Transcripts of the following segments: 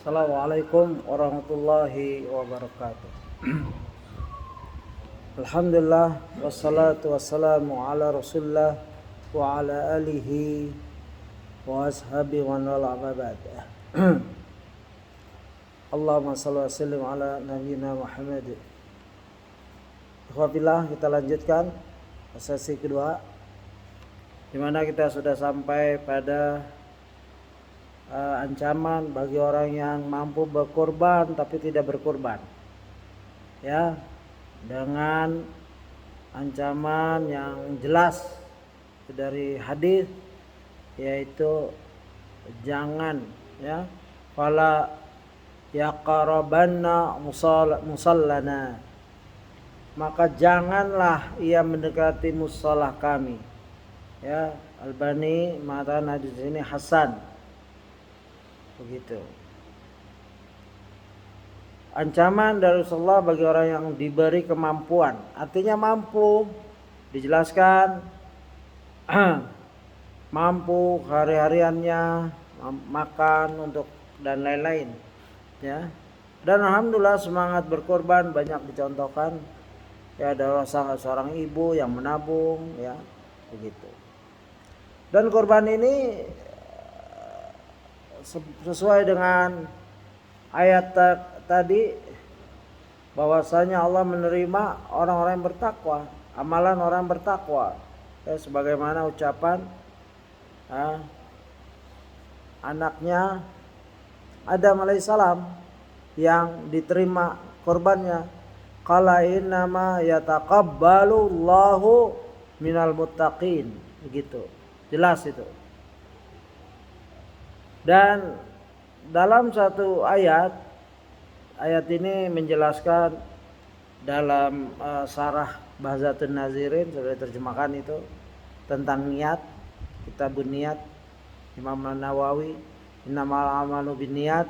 Assalamualaikum warahmatullahi wabarakatuh. Alhamdulillah wassalatu wassalamu ala Rasulillah wa ala alihi wa ashabi wa wala ba'd. Allahumma shalli wa sallim ala nabiyyina Muhammad. Alhamdulillah, kita lanjutkan sesi kedua di mana kita sudah sampai pada ancaman bagi orang yang mampu berkorban tapi tidak berkorban, ya, dengan ancaman yang jelas dari hadis, yaitu jangan, ya, fala yaqrabanna musallana, maka janganlah ia mendekati musalah kami, ya. Albani mengatakan hadis ini hasan. Begitu. Ancaman dari Rasulullah bagi orang yang diberi kemampuan, artinya mampu, dijelaskan mampu hari-hariannya makan untuk dan lain-lain, ya. Dan alhamdulillah semangat berkorban banyak dicontohkan, ya, ada seorang ibu yang menabung, ya, begitu. Dan korban ini sesuai dengan ayat tadi, bahwasanya Allah menerima orang-orang yang bertakwa, amalan orang bertakwa, ya, sebagaimana ucapan anaknya Adam alaihissalam yang diterima korbannya, qala innama yataqabbalu Allahu minal muttaqin, begitu, jelas itu. Dan dalam satu ayat ini menjelaskan dalam Syarah Bahzatun Nazirin, sudah diterjemahkan itu, tentang niat, kitabun niat Imam Nawawi, innamal amalu binniyat,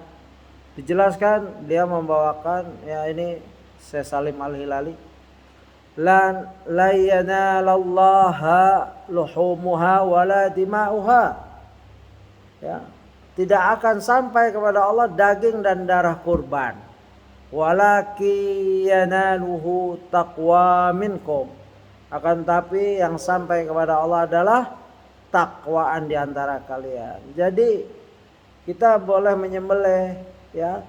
dijelaskan, dia membawakan, ya, ini Syekh Salim Al-Hilali, la yanalallaha luhumuha wala dima'uha, ya, tidak akan sampai kepada Allah daging dan darah kurban, walaki yanaluhu taqwa minkum, akan tapi yang sampai kepada Allah adalah takwaan di antara kalian. Jadi kita boleh menyembelih, ya,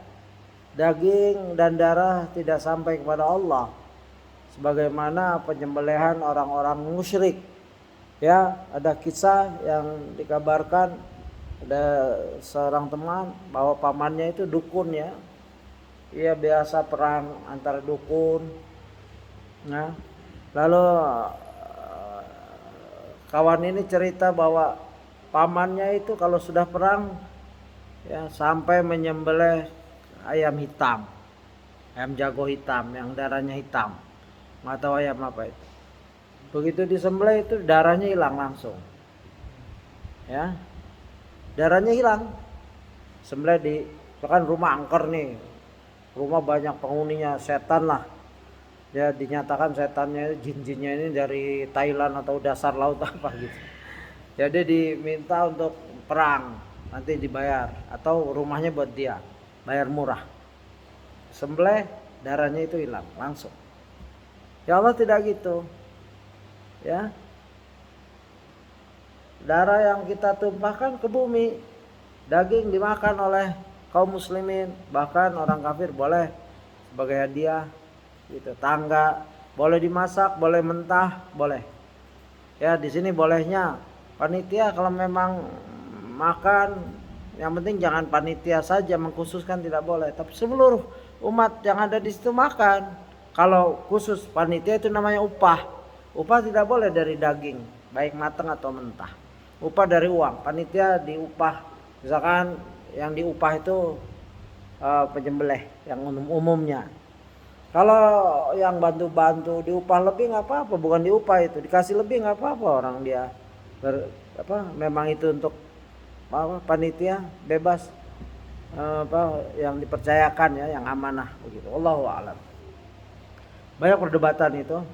daging dan darah tidak sampai kepada Allah, sebagaimana penyembelihan orang-orang musyrik, ya. Ada kisah yang dikabarkan, ada seorang teman bahwa pamannya itu dukun, ya. Ia biasa perang antar dukun. Nah, lalu kawan ini cerita bahwa pamannya itu kalau sudah perang, ya, sampai menyembelih ayam hitam, ayam jago hitam yang darahnya hitam, nggak tahu ayam apa itu. Begitu disembelih itu darahnya hilang langsung, ya. Darahnya hilang. Sembelih di, kan rumah angker nih, rumah banyak penghuninya, setan lah, ya, dinyatakan setannya, jin-jinnya ini dari Thailand atau dasar laut apa gitu. Jadi diminta untuk perang, nanti dibayar, atau rumahnya buat dia, bayar murah. Sembelih, darahnya itu hilang langsung. Ya Allah tidak gitu, ya. Darah yang kita tumpahkan ke bumi, daging dimakan oleh kaum muslimin, bahkan orang kafir boleh sebagai hadiah, gitu. Tangga boleh dimasak, boleh mentah, boleh. Ya, di sini bolehnya panitia kalau memang makan, yang penting jangan panitia saja mengkhususkan, tidak boleh, tapi seluruh umat yang ada di situ makan. Kalau khusus panitia itu namanya upah. Upah tidak boleh dari daging, baik matang atau mentah. Upah dari uang, panitia diupah, misalkan yang diupah itu penyembelih yang umumnya. Kalau yang bantu-bantu diupah lebih nggak apa-apa, bukan diupah itu, dikasih lebih nggak apa-apa, orang dia memang itu untuk panitia, bebas, yang dipercayakan, ya, yang amanah, begitu. Allahu a'lam. Banyak perdebatan itu,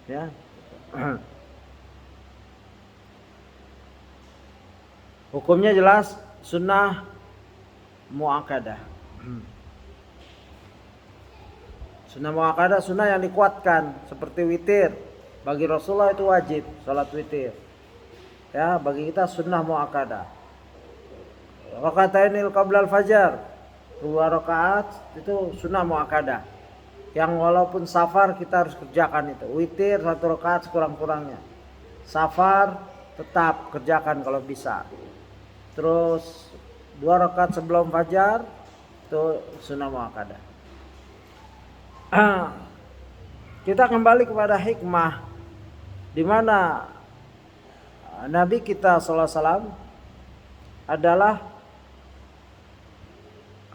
ya. Hukumnya jelas, sunnah muakkadah, Sunnah muakkadah sunnah yang dikuatkan seperti witir. Bagi Rasulullah itu wajib salat witir. Ya, bagi kita sunnah muakkadah. Rakatainil qablal fajar, 2 rakaat itu sunnah muakkadah. Yang walaupun safar kita harus kerjakan itu. Witir 1 rakaat sekurang-kurangnya. Safar tetap kerjakan kalau bisa. Terus 2 rakaat sebelum fajar itu sunnah muakkadah. Kita kembali kepada hikmah di mana Nabi kita sallallahu alaihi wasallam adalah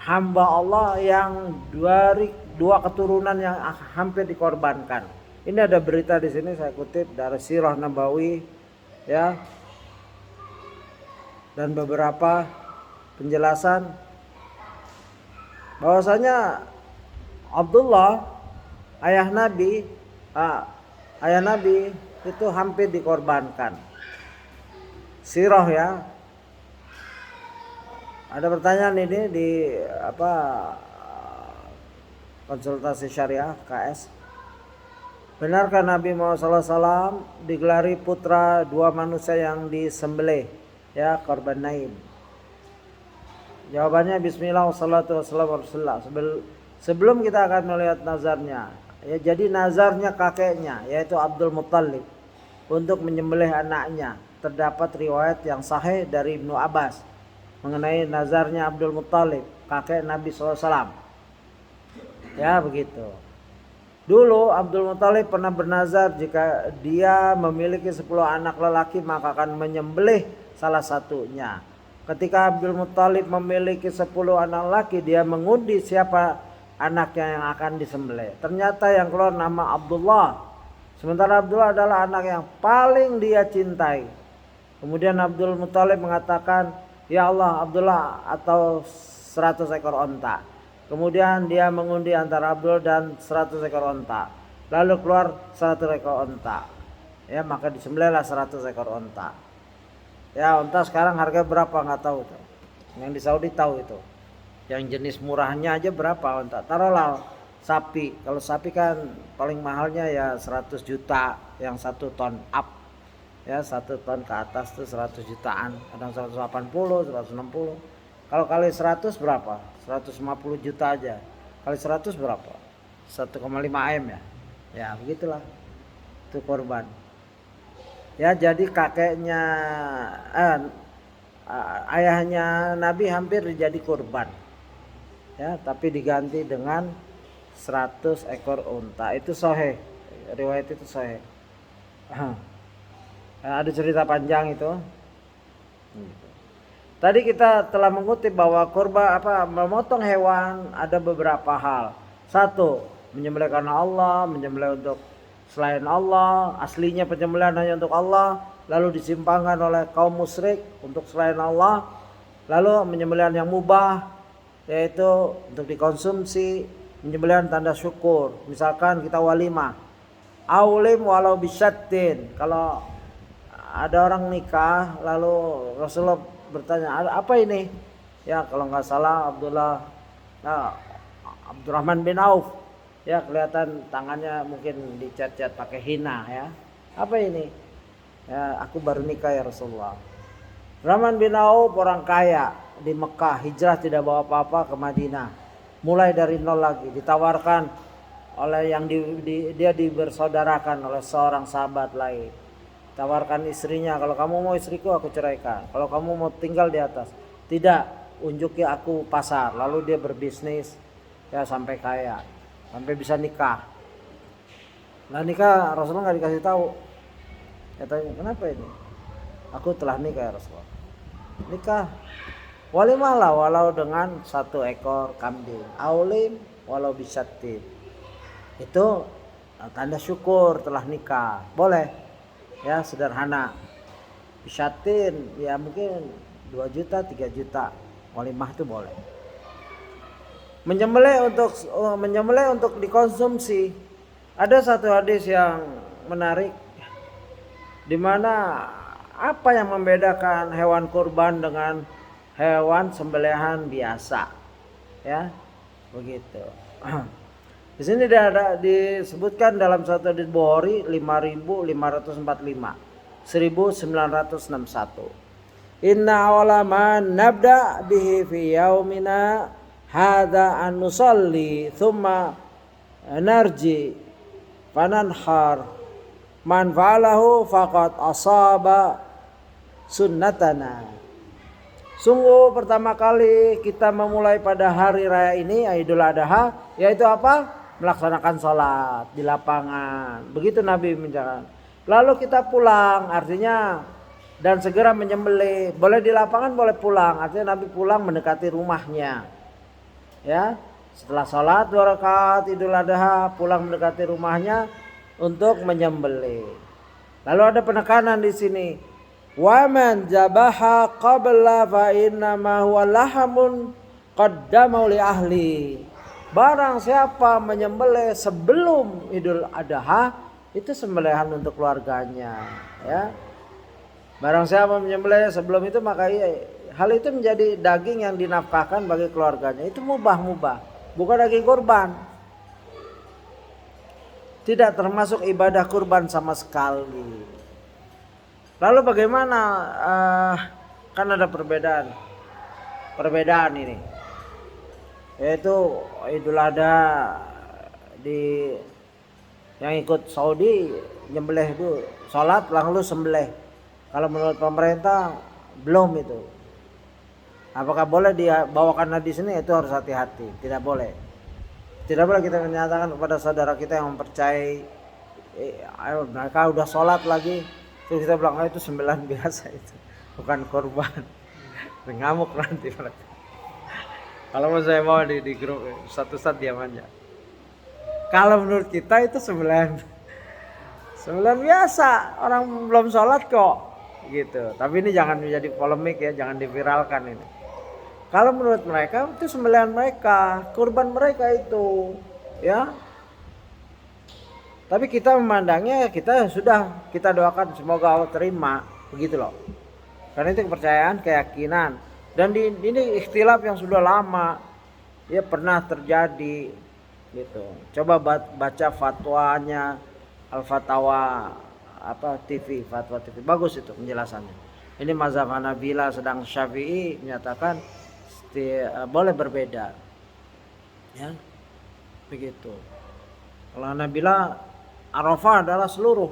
hamba Allah yang dari 2 keturunan yang hampir dikorbankan. Ini ada berita di sini saya kutip dari Sirah Nabawi ya. Dan beberapa penjelasan bahwasanya Abdullah ayah Nabi itu hampir dikorbankan. Sirah ya. Ada pertanyaan ini di konsultasi syariah KS. Benarkah Nabi Muhammad SAW digelari putra 2 manusia yang disembelih ya, korban naim? Jawabannya bismillah wassalatu wassalamu ala rasulillah. Sebelum kita akan melihat nazarnya ya, jadi nazarnya kakeknya yaitu Abdul Muttalib untuk menyembelih anaknya. Terdapat riwayat yang sahih dari Ibnu Abbas mengenai nazarnya Abdul Muttalib, kakek Nabi SAW. Ya begitu. Dulu Abdul Muttalib pernah bernazar jika dia memiliki 10 anak lelaki maka akan menyembelih salah satunya. Ketika Abdul Muttalib memiliki 10 anak lelaki, dia mengundi siapa anaknya yang akan disembelih. Ternyata yang keluar nama Abdullah. Sementara Abdullah adalah anak yang paling dia cintai. Kemudian Abdul Muttalib mengatakan, "Ya Allah, Abdullah atau 100 ekor onta." Kemudian dia mengundi antara Abdul dan 100 ekor onta. Lalu keluar 100 ekor onta. Ya, maka disembelihlah 100 ekor onta. Ya, onta sekarang harga berapa nggak tahu tuh. Yang di Saudi tahu itu. Yang jenis murahnya aja berapa onta. Taruhlah sapi. Kalau sapi kan paling mahalnya ya 100 juta yang 1 ton up. Ya 1 ton ke atas tuh 100 jutaan. Kadang 180, 160. Kalau kali 100 berapa? 150 juta aja. Kali 100 berapa? 1,5 M ya. Ya begitulah. Itu korban. Ya jadi kakeknya ayahnya Nabi hampir jadi korban. Ya, tapi diganti dengan 100 ekor unta. Itu sahih. Riwayat itu sahih. Ada cerita panjang itu. Tadi kita telah mengutip bahwa kurban memotong hewan ada beberapa hal. 1, menyembelih karena Allah, menyembelih untuk selain Allah, aslinya penyembelihan hanya untuk Allah, lalu disimpangkan oleh kaum musyrik untuk selain Allah, lalu menyembelihan yang mubah yaitu untuk dikonsumsi, menyembelihan tanda syukur. Misalkan kita walimah, aulim walau bisyatin. Kalau ada orang nikah lalu Rasulullah bertanya, apa ini? Ya kalau nggak salah Abdurrahman bin Auf. Ya kelihatan tangannya mungkin dicat-cat pakai hina ya. Apa ini? Ya aku baru nikah ya Rasulullah. Rahman bin Auf orang kaya di Mekah, hijrah tidak bawa apa-apa ke Madinah. Mulai dari nol lagi, ditawarkan oleh yang dia dibersaudarakan oleh seorang sahabat lain. Tawarkan istrinya, kalau kamu mau istriku aku ceraikan. Kalau kamu mau tinggal di atas, tidak, unjuki aku pasar. Lalu dia berbisnis ya sampai kaya, sampai bisa nikah. Nah nikah Rasulullah nggak dikasih tahu. Katanya kenapa ini? Aku telah nikah ya Rasulullah. Nikah walimah lah walau dengan 1 ekor kambing. Aulim walau bisyatin. Itu tanda syukur telah nikah. Boleh. Ya sederhana. Bisyatin ya mungkin 2 juta 3 juta. Walimah itu boleh. Menyembelih untuk dikonsumsi. Ada satu hadis yang menarik di mana apa yang membedakan hewan kurban dengan hewan sembelihan biasa. Ya, begitu. Di sini ada disebutkan dalam satu hadits Bukhari 5545, 1961. Inna awala ma nabda bihi fi yaumina hadza an nusalli thumma narji fananhar man fa'alahu faqad asaba sunnatana. Sungguh pertama kali kita memulai pada hari raya ini Idul Adha, yaitu apa? Melaksanakan sholat di lapangan. Begitu Nabi menjelaskan. Lalu kita pulang, artinya dan segera menyembelih. Boleh di lapangan, boleh pulang. Artinya Nabi pulang mendekati rumahnya. Ya, setelah sholat 2 rakaat Idul Adha, pulang mendekati rumahnya untuk menyembelih. Lalu ada penekanan di sini. Wa man jabaha qabla fa inna ma huwa lahamun qaddama li ahli. Barang siapa menyembelih sebelum Idul Adha, itu sembelihan untuk keluarganya, ya. Barang siapa menyembelih sebelum itu maka hal itu menjadi daging yang dinafkahkan bagi keluarganya. Itu mubah, bukan daging kurban. Tidak termasuk ibadah kurban sama sekali. Lalu bagaimana? Kan ada perbedaan ini, yaitu Idul Adha di yang ikut Saudi nyembelih itu sholat lalu sembelih. Kalau menurut pemerintah belum itu. Apakah boleh dibawakan hadis ini? Itu harus hati-hati. Tidak boleh. Tidak boleh kita menyatakan kepada saudara kita yang mempercayai mereka udah sholat lagi, terus kita bilang itu sembilan biasa, itu bukan korban. Ngamuk nanti mereka. Kalau saya mau di grup satu-satu diam aja. Kalau menurut kita itu sembilan biasa, orang belum sholat kok. Gitu. Tapi ini jangan menjadi polemik ya, jangan diviralkan ini. Kalau menurut mereka itu sembelihan mereka, kurban mereka itu, ya. Tapi kita memandangnya kita doakan semoga Allah terima, begitu loh. Karena itu kepercayaan, keyakinan. Dan ini ikhtilaf yang sudah lama, ya pernah terjadi, gitu. Coba baca fatwanya Al-Fatawa TV, fatwa TV, bagus itu penjelasannya. Ini mazhab Hanabilah, sedang Syafi'i menyatakan boleh berbeda, ya begitu. Kalau Hanabilah Arafah adalah seluruh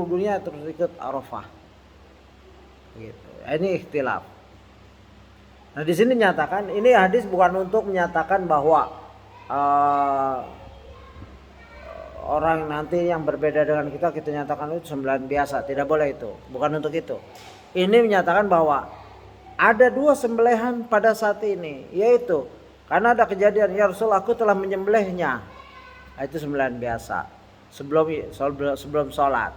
dunia terus ikut Arafah, begitu. Ini ikhtilaf. Nah di sini nyatakan ini hadis bukan untuk menyatakan bahwa orang nanti yang berbeda dengan kita nyatakan itu sembelihan biasa, tidak boleh itu, bukan untuk itu. Ini menyatakan bahwa ada 2 sembelihan pada saat ini, yaitu karena ada kejadian ya Rasul aku telah menyembelihnya, itu sembelihan biasa sebelum sholat.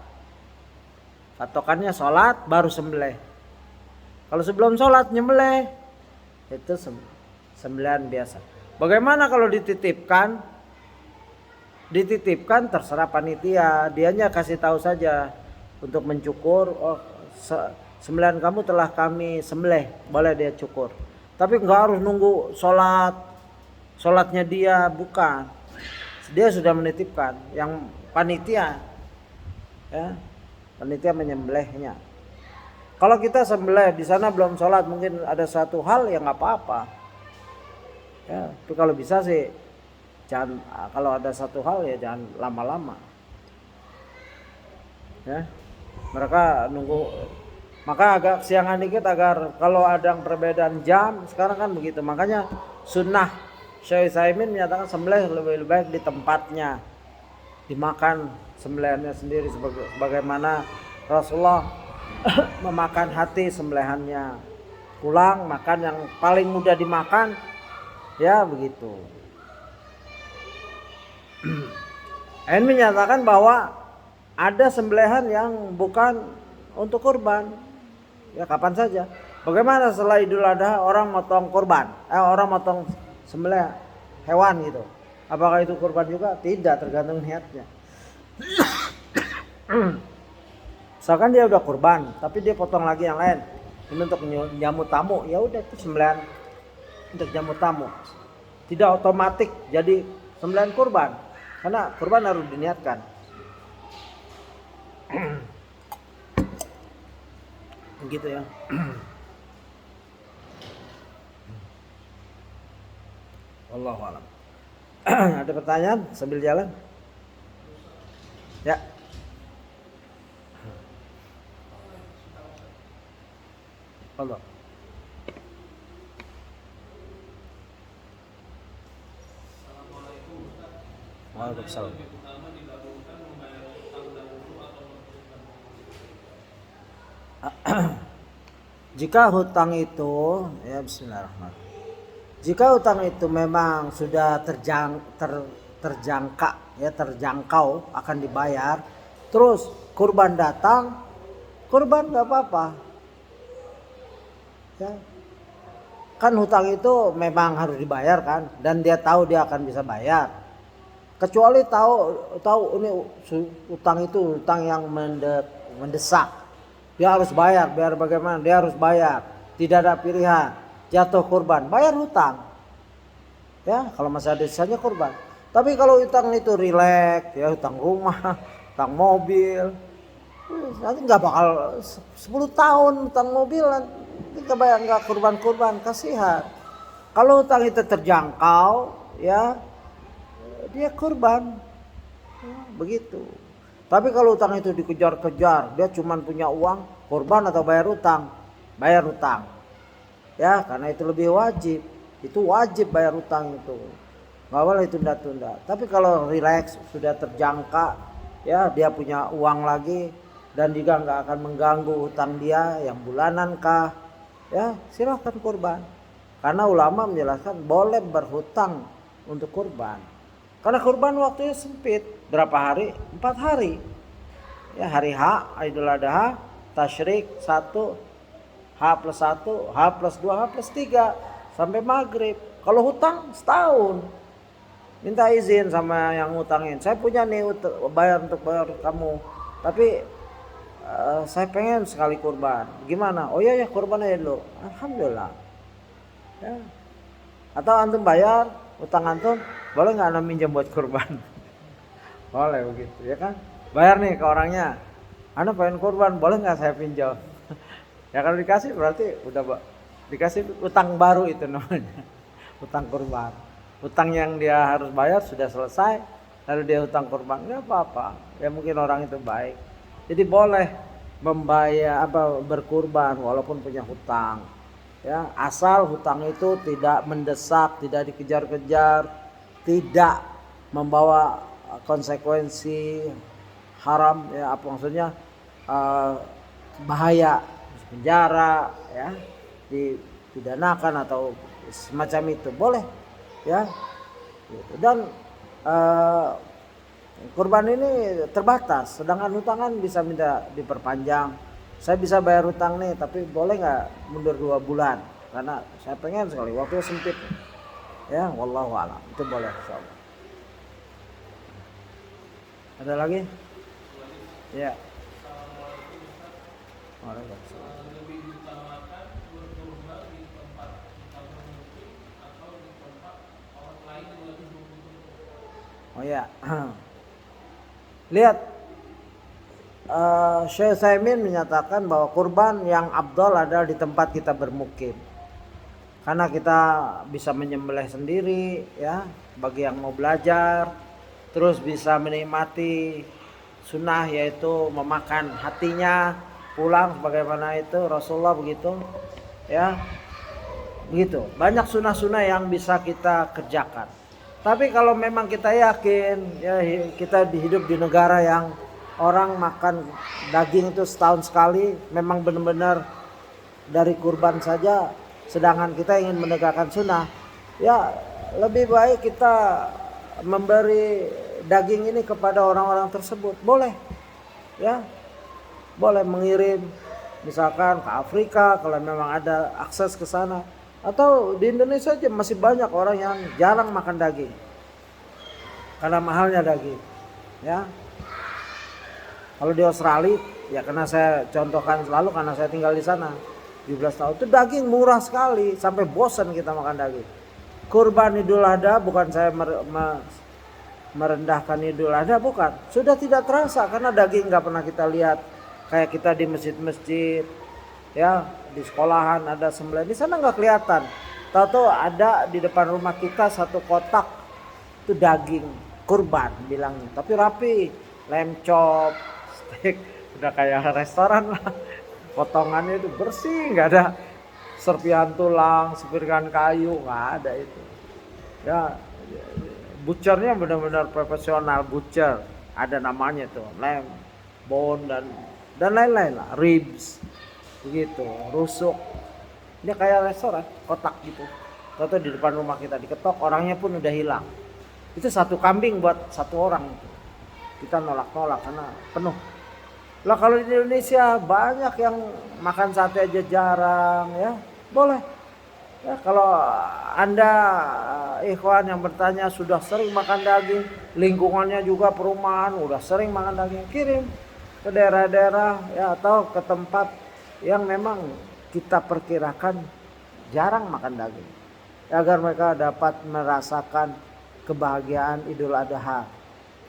Patokannya sholat baru sembelih. Kalau sebelum sholat nyembelih itu sembelihan biasa. Bagaimana kalau dititipkan terserah panitia, dianya kasih tahu saja untuk mencukur, oh sembelihan kamu telah kami sembelih, boleh dia cukur. Tapi enggak harus nunggu sholatnya dia, bukan. Dia sudah menitipkan, yang panitia, ya panitia menyembelihnya. Kalau kita sembelih di sana belum sholat, mungkin ada satu hal yang nggak apa-apa, ya. Tapi kalau bisa sih jangan, kalau ada satu hal ya jangan lama-lama, ya. Mereka nunggu, maka agak siangan dikit agar kalau ada perbedaan jam sekarang kan begitu. Makanya sunnah Syekh Utsaimin menyatakan sembelih lebih baik di tempatnya, dimakan sembelihannya sendiri sebagaimana Rasulullah memakan hati sembelihannya, pulang makan yang paling mudah dimakan, ya begitu. Ini menyatakan bahwa ada sembelihan yang bukan untuk kurban, ya kapan saja. Bagaimana setelah Idul Adha orang motong kurban, orang motong sembelih hewan gitu, apakah itu kurban juga? Tidak, tergantung niatnya. Misalkan dia udah kurban tapi dia potong lagi yang lain, ini untuk jamu tamu, ya udah itu sembelihan untuk jamu tamu. tidak otomatis jadi sembelihan kurban, karena kurban harus diniatkan. Begitu ya. Wallahu a'lam. Ada pertanyaan sambil jalan? Ya. Allah. Waalaikumsalam. Jika hutang itu, ya bismillahirrahmanirrahim. Jika hutang itu memang sudah terjangkau akan dibayar, terus kurban datang, kurban nggak apa-apa. Ya. Kan hutang itu memang harus dibayar kan, dan dia tahu dia akan bisa bayar. Kecuali tahu ini hutang itu hutang yang mendesak. Dia harus bayar, biar bagaimana dia harus bayar. Tidak ada pilihan. Jatuh kurban, bayar hutang. Ya, kalau masih ada sisanya kurban. Tapi kalau hutang itu rileks, ya hutang rumah, hutang mobil, nanti nggak bakal 10 tahun hutang mobil, nanti nggak kurban-kurban, kasihan. Kalau hutang itu terjangkau, ya dia kurban, ya, begitu. Tapi kalau hutang itu dikejar-kejar, dia cuma punya uang, kurban atau bayar hutang? Bayar hutang. Ya, karena itu lebih wajib. Itu wajib bayar hutang itu. Nggak boleh tunda-tunda. Tapi kalau rileks, sudah terjangka, ya dia punya uang lagi dan juga nggak akan mengganggu hutang dia yang bulanan kah, ya silahkan kurban. Karena ulama menjelaskan boleh berhutang untuk kurban. Karena kurban waktunya sempit. Berapa hari? 4 hari. Ya, hari H, Idul Adha, Tasyrik 1, H+1, H+2, H+3 sampai maghrib. Kalau hutang setahun. Minta izin sama yang ngutangin. Saya punya nih bayar kamu. Tapi saya pengen sekali kurban. Gimana? Oh iya ya kurban aja dulu. Alhamdulillah. Ya. Atau antum bayar utang antum, boleh nggak antum minjam buat kurban? Boleh begitu ya kan? Bayar nih ke orangnya. Anda pengen kurban, boleh nggak saya pinjam? Ya kalau dikasih berarti udah dikasih utang baru itu namanya. Utang kurban. Utang yang dia harus bayar sudah selesai, lalu dia utang kurban, nggak apa-apa. Ya mungkin orang itu baik. Jadi boleh membayar berkurban walaupun punya hutang. Ya, asal hutang itu tidak mendesak, tidak dikejar-kejar, tidak membawa konsekuensi haram, ya apa maksudnya bahaya, penjara, ya dipidanakan atau semacam itu, boleh ya. Dan kurban ini terbatas, sedangkan hutangan bisa minta diperpanjang. Saya bisa bayar hutang nih, tapi boleh nggak mundur 2 bulan? Karena saya pengen sekali, waktunya sempit. Ya, wallahu a'lam. Itu boleh, insyaallah. Ada lagi? Ya. Waalaikumsalam. Oh ya. Lihat, Syekh Utsaimin menyatakan bahwa kurban yang afdal adalah di tempat kita bermukim. Karena kita bisa menyembelih sendiri ya, bagi yang mau belajar, terus bisa menikmati sunnah yaitu memakan hatinya pulang sebagaimana itu Rasulullah begitu ya. Begitu. Banyak sunnah-sunnah yang bisa kita kerjakan. Tapi kalau memang kita yakin ya kita hidup di negara yang orang makan daging itu setahun sekali, memang benar-benar dari kurban saja, sedangkan kita ingin menegakkan sunnah, ya lebih baik kita memberi daging ini kepada orang-orang tersebut. Boleh ya, boleh mengirim misalkan ke Afrika kalau memang ada akses ke sana. Atau di Indonesia aja masih banyak orang yang jarang makan daging karena mahalnya daging ya. Kalau di Australia ya, karena saya contohkan selalu karena saya tinggal di sana 17 tahun, itu daging murah sekali sampai bosan kita makan daging. kurban Idul Adha, bukan saya merendahkan Idul Adha, bukan. Sudah tidak terasa karena daging nggak pernah kita lihat kayak kita di masjid-masjid, ya di sekolahan ada sembelih, di sana nggak kelihatan. Tahu-tahu ada di depan rumah kita satu kotak itu daging kurban bilangnya, tapi rapi, lamb chop, steak, udah kayak restoran lah. Potongannya itu bersih, nggak ada serpihan tulang, serpihan kayu, nggak ada itu. Ya, butchernya benar-benar profesional butcher, ada namanya tuh, lamb, bone dan lain-lain lah, ribs, begitu, rusuk. Dia kayak restoran, kotak gitu. Atau di depan rumah kita diketok, orangnya pun udah hilang. Itu satu kambing buat satu orang. Kita nolak-nolak karena penuh. Lah kalau di Indonesia banyak yang makan sate aja jarang, ya boleh. Ya, kalau Anda ikhwan yang bertanya sudah sering makan daging, lingkungannya juga perumahan udah sering makan daging, kirim ke daerah-daerah ya atau ke tempat yang memang kita perkirakan jarang makan daging, agar mereka dapat merasakan kebahagiaan Idul Adha,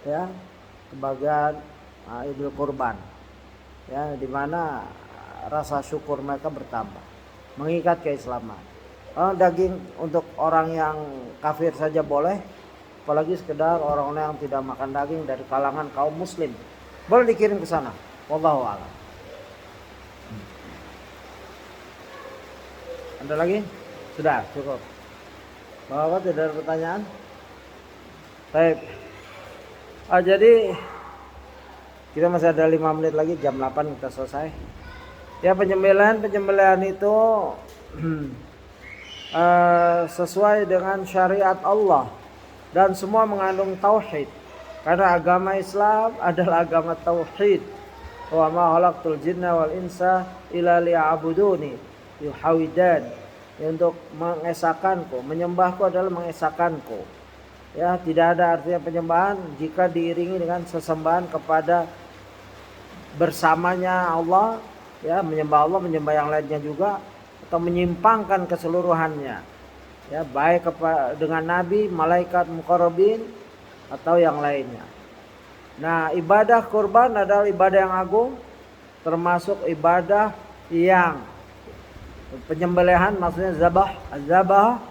ya, kebahagiaan Idul Kurban, ya, di mana rasa syukur mereka bertambah, mengikat keislaman. Daging untuk orang yang kafir saja boleh, apalagi sekedar orang-orang yang tidak makan daging dari kalangan kaum muslim, boleh dikirim ke sana. Wallahu a'lam. Ada lagi? Sudah, cukup. Bapak tidak ada pertanyaan? Baik. Jadi kita masih ada 5 menit lagi, jam 8 kita selesai. Ya, penyembelihan itu sesuai dengan syariat Allah dan semua mengandung tauhid. Karena agama Islam adalah agama tauhid. Wa ma khalaqtul jinna wal insa illa liya'buduni yuhawidan, untuk mengesahkanku, menyembahku adalah mengesahkanku. Ya, tidak ada artinya penyembahan jika diiringi dengan sesembahan kepada bersamanya Allah, ya, menyembah Allah, menyembah yang lainnya juga, atau menyimpangkan keseluruhannya, ya, baik dengan nabi, malaikat muqarrabin atau yang lainnya. Nah, ibadah kurban adalah ibadah yang agung, termasuk ibadah yang penyembelihan, maksudnya zabah,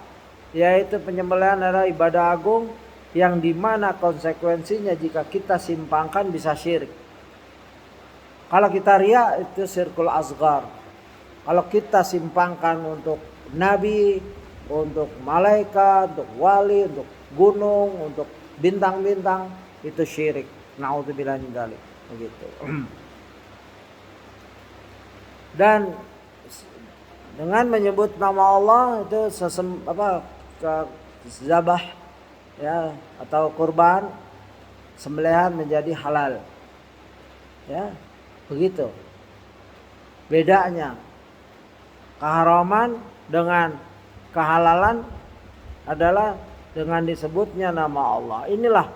yaitu penyembelihan adalah ibadah agung yang dimana konsekuensinya jika kita simpangkan bisa syirik. Kalau kita riya itu syirkul asghar. Kalau kita simpangkan untuk nabi, untuk malaikat, untuk wali, untuk gunung, untuk bintang-bintang, itu syirik. Na'udzubillah min dzalik. Begitu. Dan dengan menyebut nama Allah itu zabah, ya, atau kurban, sembelihan menjadi halal. Ya, begitu. Bedanya keharaman dengan kehalalan adalah dengan disebutnya nama Allah. Inilah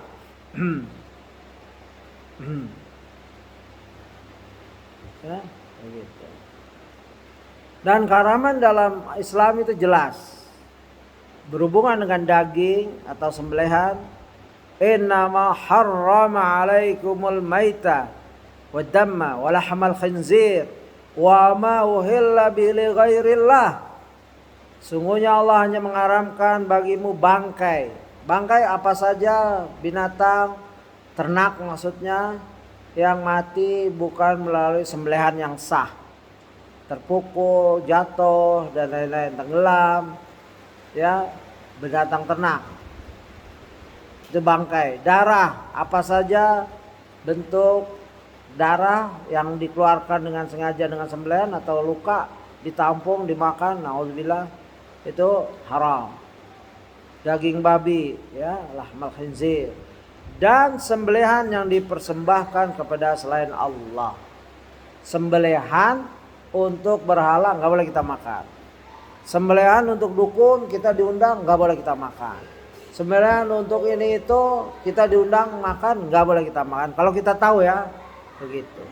ya, begitu. Dan keharaman dalam Islam itu jelas, berhubungan dengan daging atau sembelihan. Innama harrama alaikumul maita wad damma wa lahmal khinzir wa ma uhilla bi ghairillah. Sungguhnya Allah hanya mengharamkan bagimu bangkai. Bangkai apa saja binatang, ternak maksudnya, yang mati bukan melalui sembelihan yang sah. Terpukul, jatuh, dan lain-lain, tenggelam, ya, binatang ternak. Itu bangkai. Darah, apa saja bentuk darah yang dikeluarkan dengan sengaja dengan sembelihan atau luka, ditampung, dimakan, naudzubillah, itu haram. Daging babi, ya, lahmal khinzir. Dan sembelihan yang dipersembahkan kepada selain Allah. Sembelihan untuk berhala nggak boleh kita makan. Sembelihan untuk dukun kita diundang nggak boleh kita makan. Sembelihan untuk ini itu kita diundang makan nggak boleh kita makan. Kalau kita tahu, ya, begitu.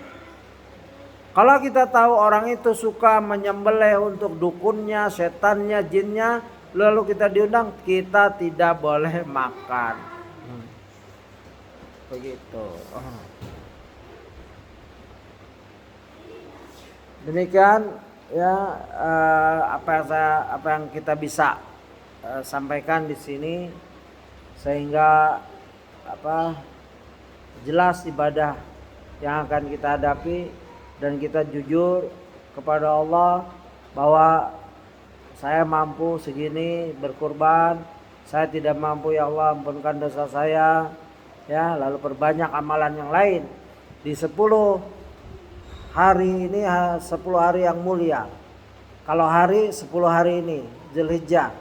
Kalau kita tahu orang itu suka menyembelih untuk dukunnya, setannya, jinnya, lalu kita diundang, kita tidak boleh makan. Begitu. Demikian ya apa yang kita bisa sampaikan di sini, sehingga jelas ibadah yang akan kita hadapi dan kita jujur kepada Allah bahwa saya mampu segini berkurban, saya tidak mampu, ya Allah ampunkan dosa saya, ya. Lalu perbanyak amalan yang lain di 10 hari ini, 10 hari yang mulia. Kalau hari 10 hari ini Zulhijjah,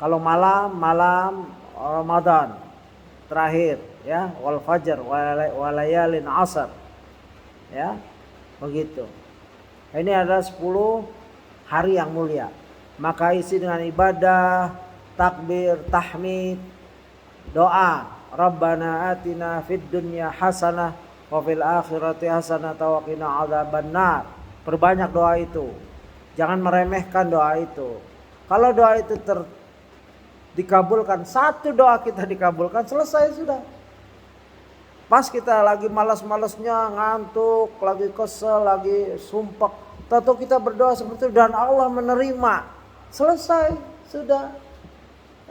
kalau malam Ramadan terakhir, ya, wal fajr walayalin asar, ya, begitu. Ini adalah 10 hari yang mulia, maka isi dengan ibadah, takbir, tahmid, doa. Rabbana atina fid dunya hasanah wa fil akhirati hasanah wa qina adzabannar. Perbanyak doa itu. Jangan meremehkan doa itu. Kalau doa itu dikabulkan, satu doa kita dikabulkan, selesai sudah. Pas kita lagi malas-malasnya, ngantuk, lagi kesel, lagi sumpah, tahu kita berdoa seperti itu dan Allah menerima, selesai sudah.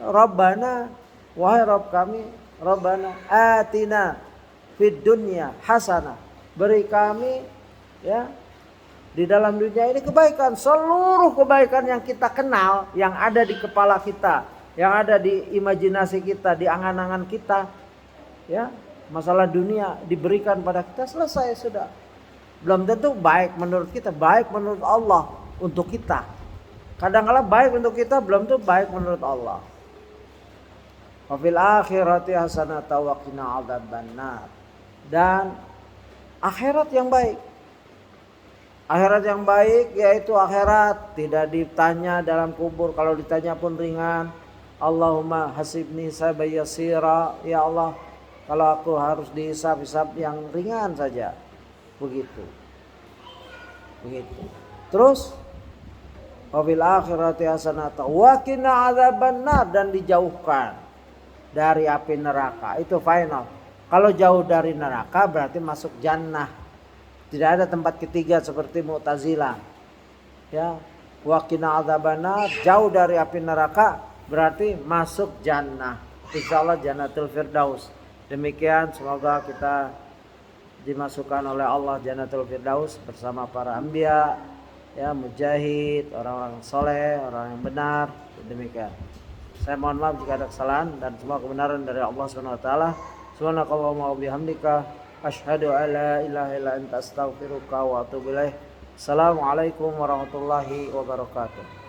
Rabbana, wahai Rabb kami, Rabbana atina fid dunya hasanah, beri kami, ya, di dalam dunia ini kebaikan. Seluruh kebaikan yang kita kenal, yang ada di kepala kita, yang ada di imajinasi kita, di angan-angan kita, ya, masalah dunia diberikan pada kita, selesai sudah. Belum tentu baik menurut kita, baik menurut Allah untuk kita. Kadang-kadang baik untuk kita, belum tentu baik menurut Allah. Wa fil akhirati hasanatan wa qina adzabannar. Dan akhirat yang baik. Akhirat yang baik yaitu akhirat tidak ditanya dalam kubur, kalau ditanya pun ringan. Allahumma hasibni hisaban yasira, ya Allah, kalau aku harus dihisab-hisab yang ringan saja. Begitu. Terus wabil akhirati hasanatan wa qina adzabannar, dan dijauhkan dari api neraka. Itu final. Kalau jauh dari neraka berarti masuk jannah. Tidak ada tempat ketiga seperti Mu'tazilah. Ya, wa qina adzabannar, jauh dari api neraka berarti masuk jannah. Insyaallah Jannatul Firdaus. Demikian, semoga kita dimasukkan oleh Allah Jannatul Firdaus bersama para anbiya, ya, mujahid, orang-orang soleh, orang yang benar. Demikian. Saya mohon maaf jika ada kesalahan, dan semua kebenaran dari Allah Subhanahu wa taala. Subhanakallahumma wa bihamdika asyhadu an la ilaha illa anta astaghfiruka wa atubu ilaik. Assalamualaikum warahmatullahi wabarakatuh.